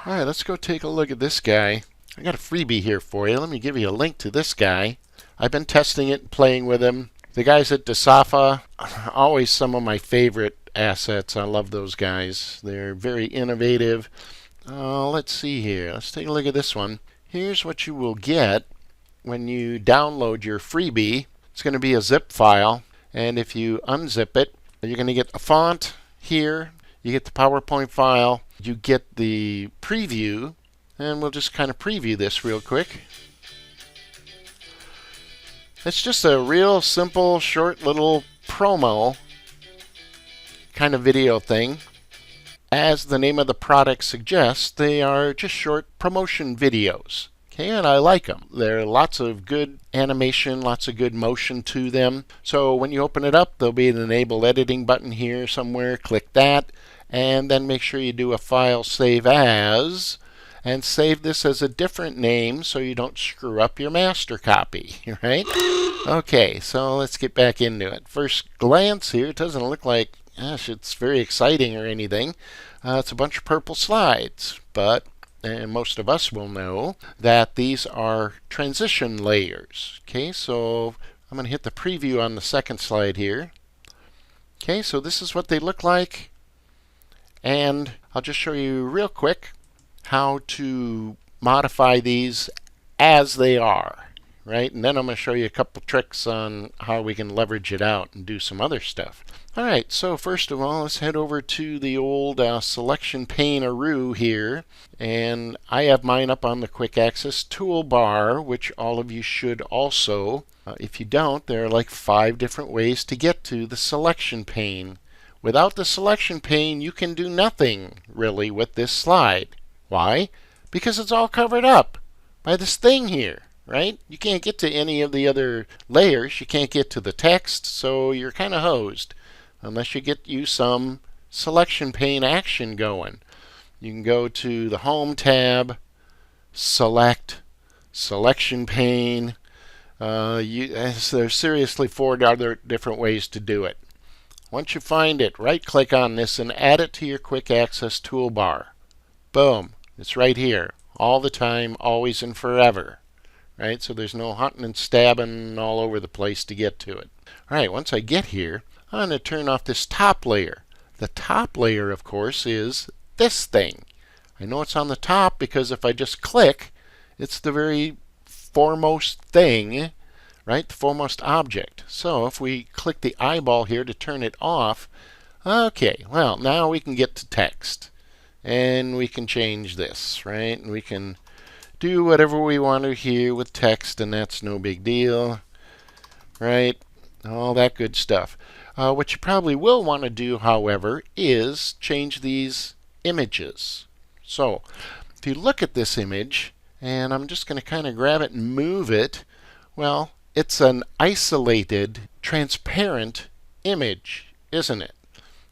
All right, let's go take a look at this guy. I got a freebie here for you. Let me give you a link to this guy. I've been testing it and playing with him. The guys at DeSafa, always some of my favorite assets. I love those guys. They're very innovative. Let's see here. Let's take a look at this one. Here's what you will get when you download your freebie. It's going to be a zip file, and if you unzip it, you're going to get a font here. You get the PowerPoint file. You get the preview, and we'll just kind of preview this real quick. It's just a real simple, short little promo kind of video thing. As the name of the product suggests, they are just short promotion videos. Okay, and I like them. There are lots of good animation, lots of good motion to them. So when you open it up, there'll be an enable editing button here somewhere. Click that, and then make sure you do a file save as, and save this as a different name so you don't screw up your master copy, right? Okay, so let's get back into it. First glance here, it doesn't look like, gosh, it's very exciting or anything. It's a bunch of purple slides, but and most of us will know that these are transition layers. Okay, so I'm going to hit the preview on the second slide here. Okay, so this is what they look like, and I'll just show you real quick how to modify these as they are, right? And then I'm going to show you a couple tricks on how we can leverage it out and do some other stuff. All right, so first of all, let's head over to the old selection pane-aroo here. And I have mine up on the quick access toolbar, which all of you should also. If you don't, there are like 5 different ways to get to the selection pane. Without the selection pane, you can do nothing really with this slide. Why? Because it's all covered up by this thing here, right? You can't get to any of the other layers. You can't get to the text, so you're kind of hosed unless you get you some selection pane action going. You can go to the Home tab, select, selection pane. There's seriously 4 other different ways to do it. Once you find it, right-click on this and add it to your quick access toolbar. Boom. It's right here. All the time, always and forever. Right? So there's no hunting and stabbing all over the place to get to it. All right, once I get here, I'm going to turn off this top layer. The top layer, of course, is this thing. I know it's on the top because if I just click, it's the very foremost thing, right? The foremost object. So if we click the eyeball here to turn it off, okay, well, now we can get to text. And we can change this, right? And we can do whatever we want to here with text, and that's no big deal, right? All that good stuff. What you probably will want to do, however, is change these images. So if you look at this image, and I'm just going to kind of grab it and move it, well, it's an isolated, transparent image, isn't it?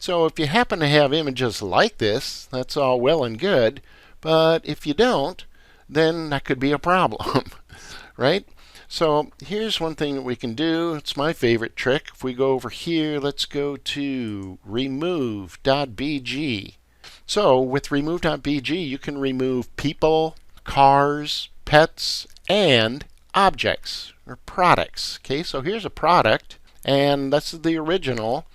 So if you happen to have images like this, that's all well and good, but if you don't, then that could be a problem, right? So here's one thing that we can do. It's my favorite trick. If we go over here, let's go to remove.bg. So with remove.bg, you can remove people, cars, pets, and objects or products. Okay, so here's a product, and that's the original.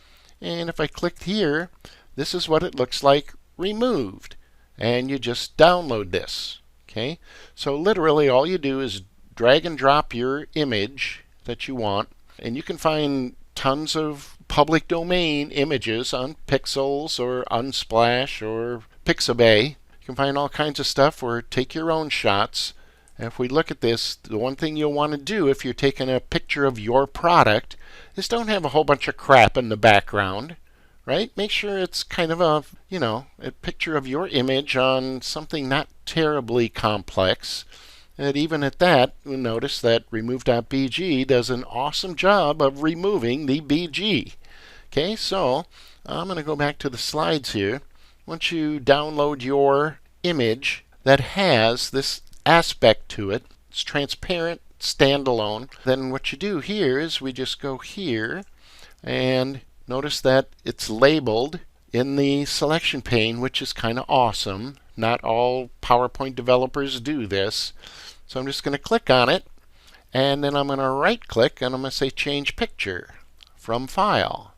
And if I click here, this is what it looks like removed. And you just download this. Okay, so literally all you do is drag and drop your image that you want. And you can find tons of public domain images on Pixels or Unsplash or Pixabay. You can find all kinds of stuff, or take your own shots. And if we look at this, the one thing you'll want to do if you're taking a picture of your product is don't have a whole bunch of crap in the background, right? Make sure it's kind of a, a picture of your image on something not terribly complex. And even at that, you'll notice that remove.bg does an awesome job of removing the BG. Okay, so I'm going to go back to the slides here. Once you download your image that has this aspect to it, it's transparent, standalone, then what you do here is we just go here and notice that it's labeled in the selection pane, which is kind of awesome. Not all PowerPoint developers do this. So I'm just going to click on it, and then I'm going to right click and I'm going to say change picture from file.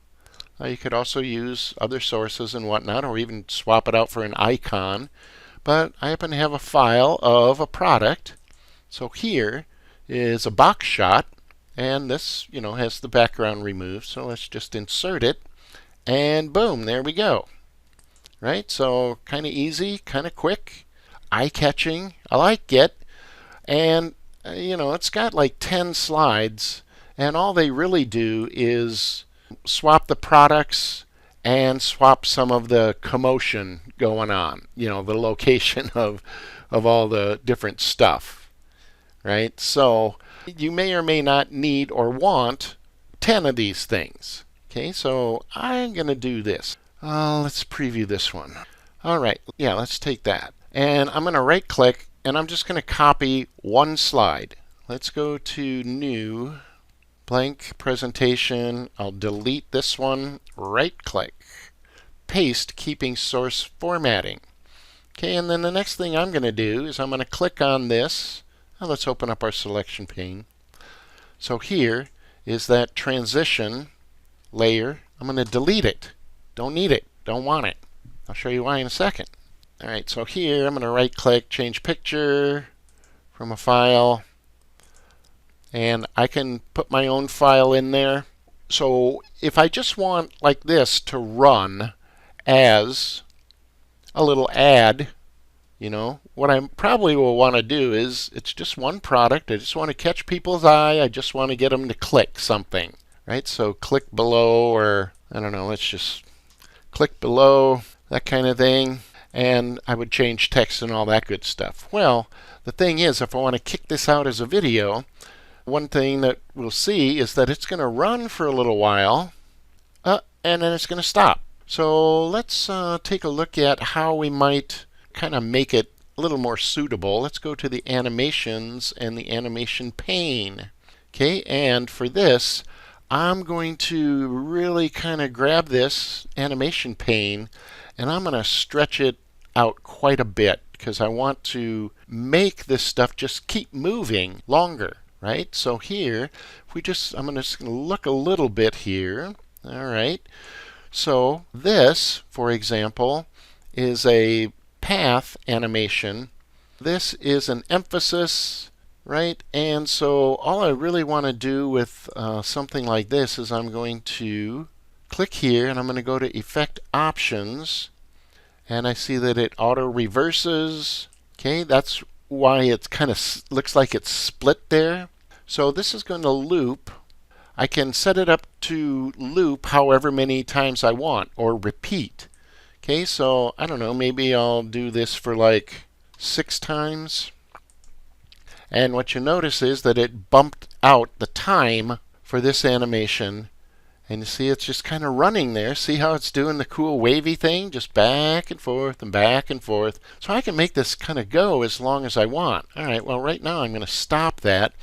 Now you could also use other sources and whatnot, or even swap it out for an icon. But I happen to have a file of a product. So here is a box shot, and this, has the background removed. So let's just insert it, and boom, there we go. Right? So kind of easy, kind of quick, eye-catching. I like it. And, it's got like 10 slides, and all they really do is swap the products and swap some of the commotion going on, the location of all the different stuff, right? So you may or may not need or want 10 of these things. Okay, so I'm going to do this. Let's preview this one. All right, yeah, let's take that. And I'm going to right click, and I'm just going to copy one slide. Let's go to New, Blank Presentation. I'll delete this one, right click, paste, keeping source formatting. Okay, and then the next thing I'm going to do is I'm going to click on this. Now let's open up our selection pane. So here is that transition layer. I'm going to delete it. Don't need it. Don't want it. I'll show you why in a second. All right, so here I'm going to right click, change picture from a file, and I can put my own file in there. So if I just want like this to run as a little ad, what I probably will want to do is, it's just one product. I just want to catch people's eye. I just want to get them to click something, right? So click below, or I don't know, let's just click below, that kind of thing. And I would change text and all that good stuff. Well, the thing is, if I want to kick this out as a video, one thing that we'll see is that it's going to run for a little while, and then it's going to stop. So let's take a look at how we might kind of make it a little more suitable. Let's go to the animations and the animation pane. Okay, and for this, I'm going to really kind of grab this animation pane, and I'm going to stretch it out quite a bit, because I want to make this stuff just keep moving longer, right? So here, if we I'm just going to look a little bit here. All right. So this, for example, is a path animation. This is an emphasis, right? And so all I really want to do with something like this is I'm going to click here, and I'm going to go to Effect Options, and I see that it auto reverses. Okay, that's why it kind of looks like it's split there. So this is going to loop. I can set it up to loop however many times I want, or repeat. Okay, so I don't know, maybe I'll do this for like 6 times. And what you notice is that it bumped out the time for this animation. And you see it's just kind of running there. See how it's doing the cool wavy thing? Just back and forth and back and forth. So I can make this kind of go as long as I want. All right, well, right now I'm going to stop that.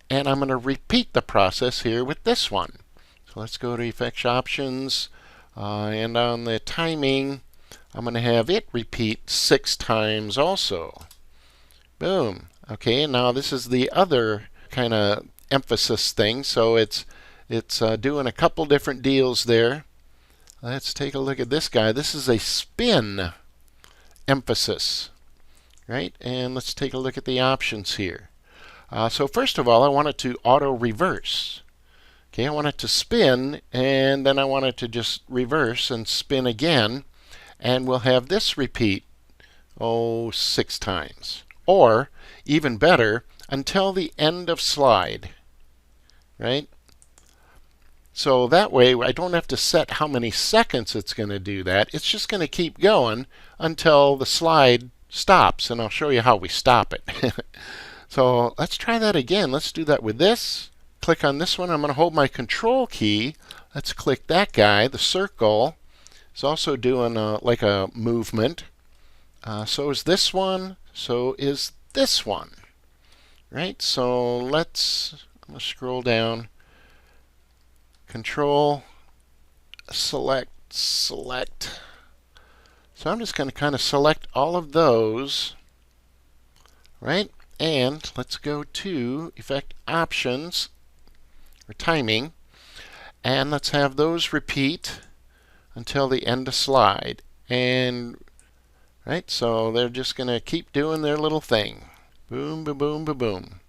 And I'm going to repeat the process here with this one. So let's go to Effect Options. And on the timing, I'm going to have it repeat 6 times also. Boom. Okay, and now this is the other kind of emphasis thing. So it's doing a couple different deals there. Let's take a look at this guy. This is a spin emphasis, right? And let's take a look at the options here. So first of all, I want it to auto reverse. Okay, I want it to spin, and then I want it to just reverse and spin again. And we'll have this repeat, 6 times. Or, even better, until the end of slide, right? So that way, I don't have to set how many seconds it's going to do that. It's just going to keep going until the slide stops, and I'll show you how we stop it. So let's try that again. Let's do that with this. Click on this one. I'm going to hold my Control key. Let's click that guy. The circle is also doing like a movement. So is this one. So is this one. Right? So I'm going to scroll down. Control, select. So I'm just going to kind of select all of those, right? And let's go to Effect Options, or Timing, and let's have those repeat until the end of slide. And, right, so they're just going to keep doing their little thing. Boom, boom, boom, boom, boom.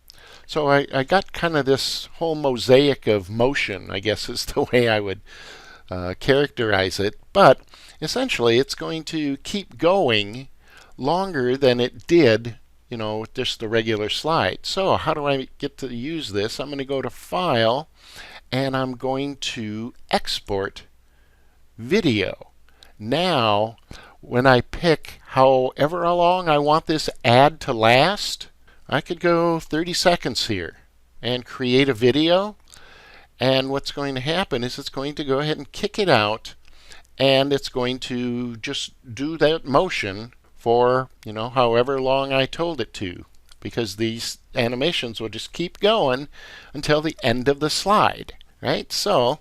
So I got kind of this whole mosaic of motion, I guess is the way I would characterize it. But essentially, it's going to keep going longer than it did, with just the regular slide. So how do I get to use this? I'm going to go to File, and I'm going to Export Video. Now, when I pick however long I want this ad to last, I could go 30 seconds here and create a video. And what's going to happen is it's going to go ahead and kick it out, and it's going to just do that motion for, however long I told it to, because these animations will just keep going until the end of the slide, right? So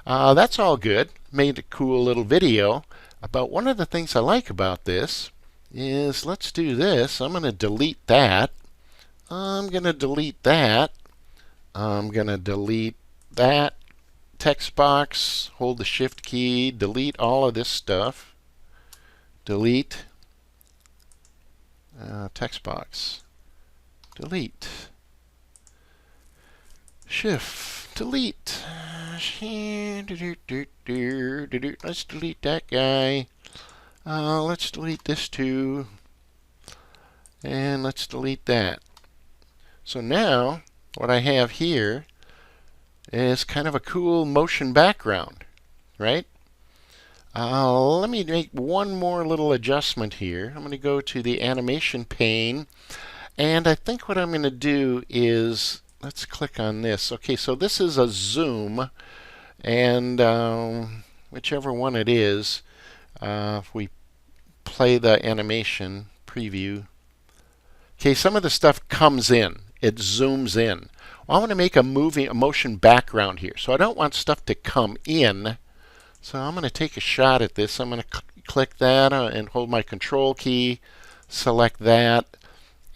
that's all good. Made a cool little video. But one of the things I like about this is, let's do this. I'm going to delete that. I'm going to delete that. I'm going to delete that text box, hold the Shift key, delete all of this stuff. Delete text box. Delete. Shift. Delete. Let's delete that guy. Let's delete this too. And let's delete that. So now what I have here is kind of a cool motion background, right? Let me make one more little adjustment here. I'm going to go to the animation pane, and I think what I'm going to do is, let's click on this. Okay, so this is a zoom, and whichever one it is, if we play the animation preview, okay, some of the stuff comes in. It zooms in. Well, I want to make a motion background here. So I don't want stuff to come in. So I'm going to take a shot at this. I'm going to click that and hold my control key, select that,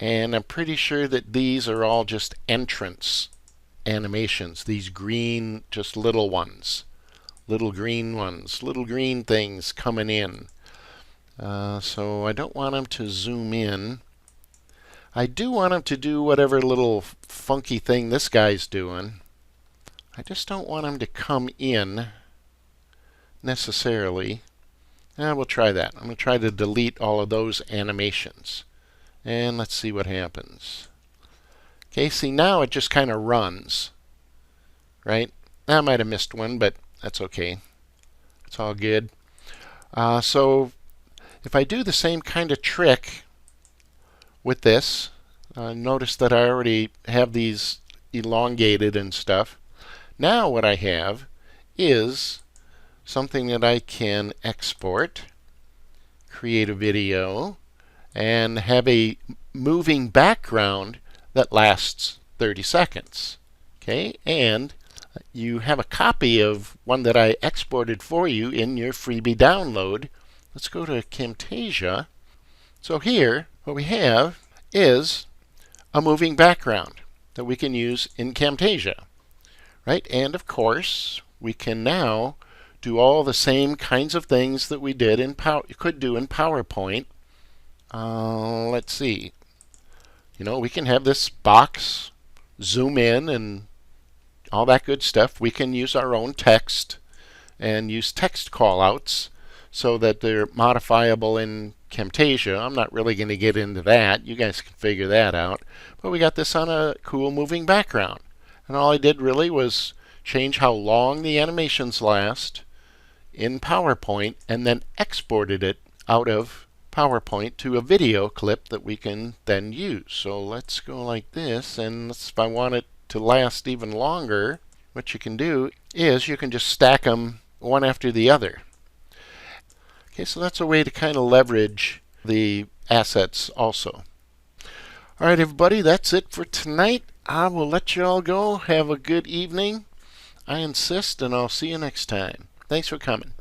and I'm pretty sure that these are all just entrance animations. These green, just little ones. Little green ones. Little green things coming in. So I don't want them to zoom in. I do want him to do whatever little funky thing this guy's doing. I just don't want him to come in necessarily. We'll try that. I'm going to try to delete all of those animations. And let's see what happens. Okay, see, now it just kind of runs. Right? I might have missed one, but that's okay. It's all good. So if I do the same kind of trick with this, notice that I already have these elongated and stuff. Now what I have is something that I can export, create a video, and have a moving background that lasts 30 seconds. Okay, and you have a copy of one that I exported for you in your freebie download. Let's go to Camtasia. So here, what we have is a moving background that we can use in Camtasia, right? And of course, we can now do all the same kinds of things that we did in could do in PowerPoint. Let's see. We can have this box zoom in and all that good stuff. We can use our own text and use text callouts so that they're modifiable in Camtasia. I'm not really going to get into that. You guys can figure that out. But we got this on a cool moving background. And all I did really was change how long the animations last in PowerPoint and then exported it out of PowerPoint to a video clip that we can then use. So let's go like this, and if I want it to last even longer, what you can do is you can just stack them one after the other. Okay, so that's a way to kind of leverage the assets also. All right, everybody, that's it for tonight. I will let you all go. Have a good evening. I insist, and I'll see you next time. Thanks for coming.